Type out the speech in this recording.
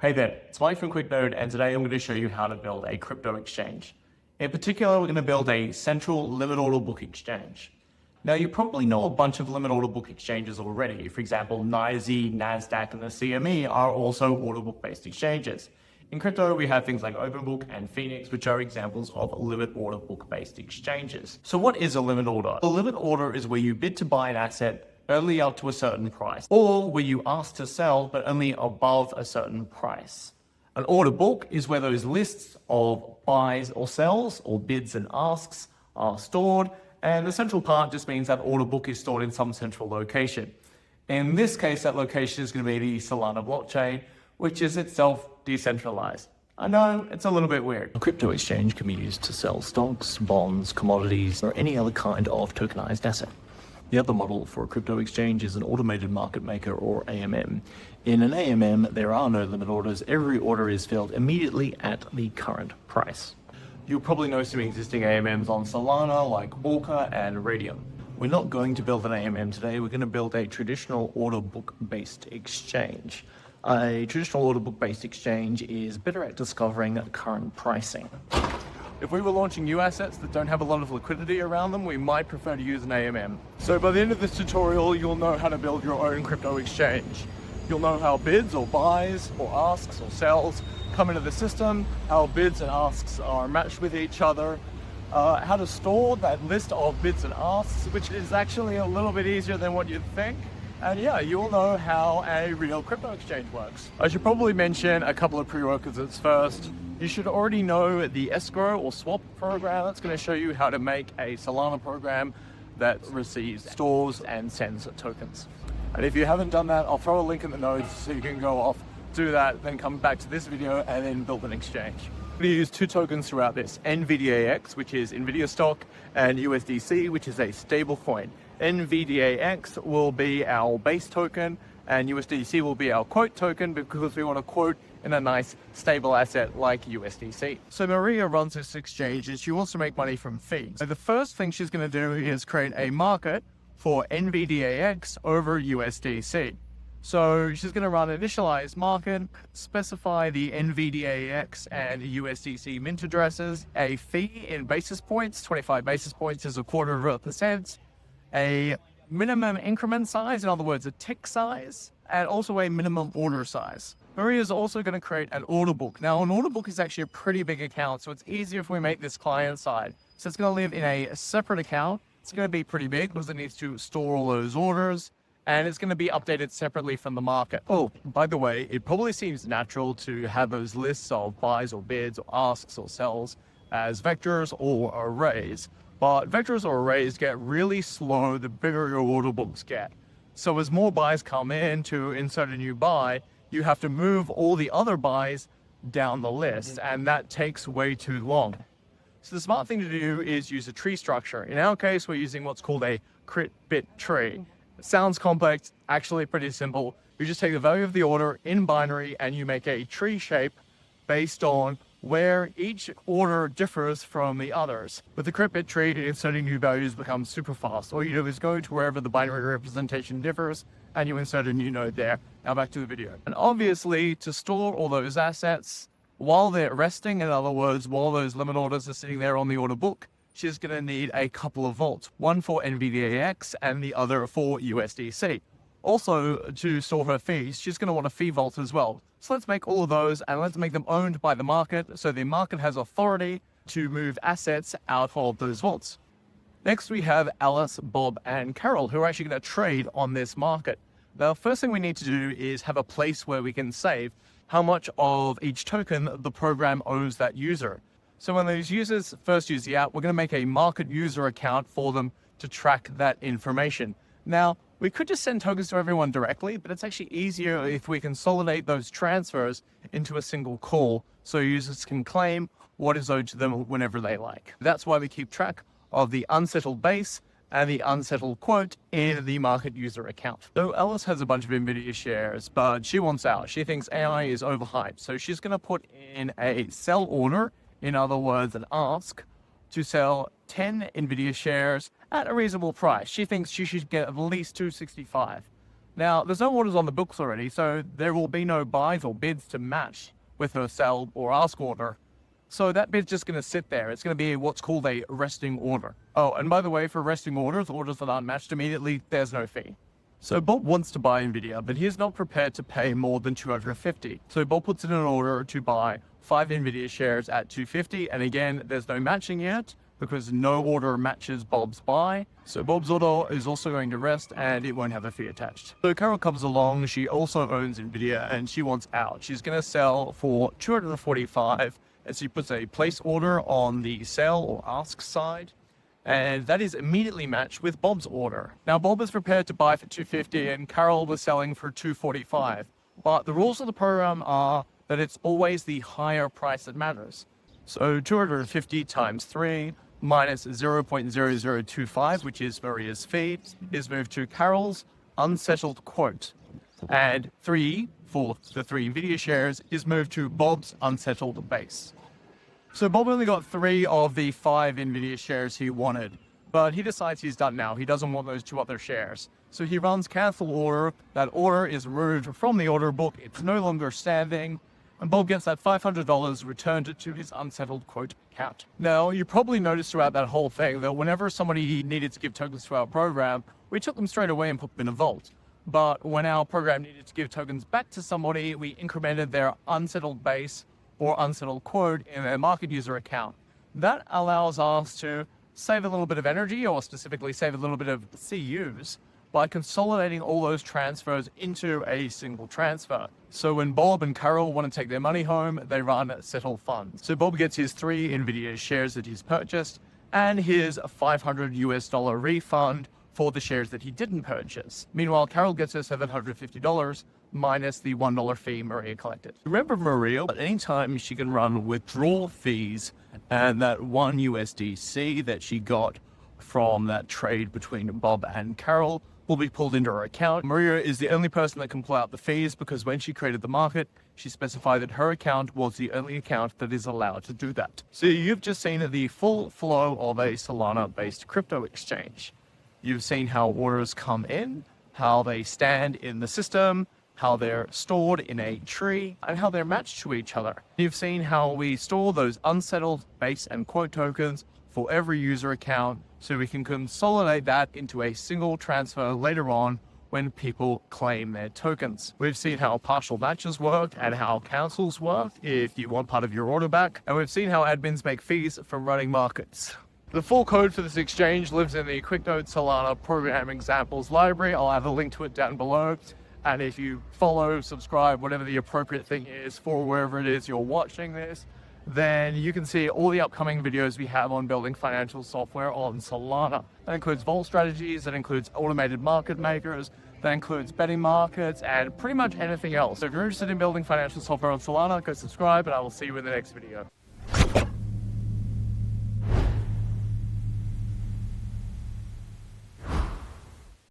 Hey there, it's Mike from QuickNode, and today I'm going to show you how to build a crypto exchange. In particular, we're going to build a central limit order book exchange. Now, you probably know a bunch of limit order book exchanges already. For example, NYSE, NASDAQ, and the CME are also order book-based exchanges. In crypto, we have things like OpenBook and Phoenix, which are examples of limit order book-based exchanges. So what is a limit order? A limit order is where you bid to buy an asset only up to a certain price, or where you ask to sell but only above a certain price. An order book is where those lists of buys or sells or bids and asks are stored, and the central part just means that order book is stored in some central location. In this case, that location is going to be the Solana blockchain, which is itself decentralized. I know, it's a little bit weird. A crypto exchange can be used to sell stocks, bonds, commodities, or any other kind of tokenized asset. The other model for a crypto exchange is an automated market maker, or AMM. In an AMM, there are no limit orders. Every order is filled immediately at the current price. You'll probably know some existing AMMs on Solana, like Orca and Radium. We're not going to build an AMM today. We're going to build a traditional order book-based exchange. A traditional order book-based exchange is better at discovering current pricing. If we were launching new assets that don't have a lot of liquidity around them, we might prefer to use an AMM. So by the end of this tutorial, you'll know how to build your own crypto exchange. You'll know how bids or buys or asks or sells come into the system, how bids and asks are matched with each other, how to store that list of bids and asks, which is actually a little bit easier than what you'd think. And yeah, you'll know how a real crypto exchange works. I should probably mention a couple of prerequisites first. You should already know the escrow or swap program. That's going to show you how to make a Solana program that receives, stores, and sends tokens. And if you haven't done that, I'll throw a link in the notes so you can go off, do that, then come back to this video and then build an exchange. We use two tokens throughout this, NVDAx, which is NVIDIA stock, and USDC, which is a stable coin. NVDAx will be our base token, and USDC will be our quote token because we want to quote in a nice stable asset like USDC. So Maria runs this exchange and she wants to make money from fees. So the first thing she's going to do is create a market for NVDAx over USDC. So she's going to run initialize market, specify the NVDAx and USDC mint addresses, a fee in basis points, 25 basis points is 0.25%, a minimum increment size, in other words, a tick size, and also a minimum order size. Maria is also going to create an order book. Now, an order book is actually a pretty big account, so it's easier if we make this client side. So it's going to live in a separate account. It's going to be pretty big because it needs to store all those orders, and it's going to be updated separately from the market. Oh, by the way, it probably seems natural to have those lists of buys or bids or asks or sells as vectors or arrays. But vectors or arrays get really slow the bigger your order books get. So as more buys come in to insert a new buy, you have to move all the other buys down the list, and that takes way too long. So the smart thing to do is use a tree structure. In our case, we're using what's called a crit bit tree. It sounds complex, actually pretty simple. You just take the value of the order in binary and you make a tree shape based on where each order differs from the others. With the crit bit tree, inserting new values becomes super fast. All you do is go to wherever the binary representation differs and you insert a new node there. Now back to the video. And obviously, to store all those assets while they're resting, in other words, while those limit orders are sitting there on the order book, she's going to need a couple of vaults, one for NVDAx and the other for USDC. Also, to store her fees, she's going to want a fee vault as well. So let's make all of those and let's make them owned by the market so the market has authority to move assets out of those vaults. Next, we have Alice, Bob, and Carol, who are actually going to trade on this market. The first thing we need to do is have a place where we can save how much of each token the program owes that user. So when those users first use the app, we're going to make a market user account for them to track that information. Now, we could just send tokens to everyone directly, but it's actually easier if we consolidate those transfers into a single call so users can claim what is owed to them whenever they like. That's why we keep track of the unsettled base and the unsettled quote in the market user account. So Alice has a bunch of NVIDIA shares, but she wants out. She thinks AI is overhyped. So she's going to put in a sell order, in other words, an ask, to sell 10 NVIDIA shares at a reasonable price. She thinks she should get at least 265. Now, there's no orders on the books already, so there will be no buys or bids to match with her sell or ask order. So that bid's just going to sit there. It's going to be what's called a resting order. Oh, and by the way, for resting orders that aren't matched immediately, there's no fee. So Bob wants to buy NVIDIA, but he's not prepared to pay more than $250. So Bob puts in an order to buy 5 NVIDIA shares at $250, and again, there's no matching yet because no order matches Bob's buy. So Bob's order is also going to rest and it won't have a fee attached. So Carol comes along, she also owns NVIDIA and she wants out. She's going to sell for $245, and she puts a place order on the sell or ask side. And that is immediately matched with Bob's order. Now, Bob is prepared to buy for $250 and Carol was selling for $245. But the rules of the program are that it's always the higher price that matters. So 250 times 3 minus 0.0025, which is Maria's fee, is moved to Carol's unsettled quote. And 3 for the 3 NVIDIA shares is moved to Bob's unsettled base. So Bob only got 3 of the 5 NVIDIA shares he wanted, but he decides he's done now. He doesn't want those 2 other shares. So he runs cancel order. That order is removed from the order book. It's no longer standing. And Bob gets that $500 returned to his unsettled quote account. Now, you probably noticed throughout that whole thing that whenever somebody needed to give tokens to our program, we took them straight away and put them in a vault. But when our program needed to give tokens back to somebody, we incremented their unsettled base or unsettled quote in their market user account. That allows us to save a little bit of energy, or specifically save a little bit of CUs, by consolidating all those transfers into a single transfer. So when Bob and Carol want to take their money home, they run settle funds. So Bob gets his 3 NVIDIA shares that he's purchased and his $500 refund for the shares that he didn't purchase. Meanwhile, Carol gets her $750 minus the $1 fee Maria collected. Remember Maria, at any time she can run withdrawal fees, and that 1 USDC that she got from that trade between Bob and Carol will be pulled into her account. Maria is the only person that can pull out the fees because when she created the market, she specified that her account was the only account that is allowed to do that. So you've just seen the full flow of a Solana-based crypto exchange. You've seen how orders come in, how they stand in the system, how they're stored in a tree, and how they're matched to each other. You've seen how we store those unsettled base and quote tokens for every user account so we can consolidate that into a single transfer later on when people claim their tokens. We've seen how partial matches work and how cancels work if you want part of your order back, and we've seen how admins make fees from running markets. The full code for this exchange lives in the QuickNote Solana program examples library. I'll have a link to it down below. And if you follow, subscribe, whatever the appropriate thing is for wherever it is you're watching this, then you can see all the upcoming videos we have on building financial software on Solana. That includes vault strategies, that includes automated market makers, that includes betting markets, and pretty much anything else. So if you're interested in building financial software on Solana, go subscribe, and I will see you in the next video.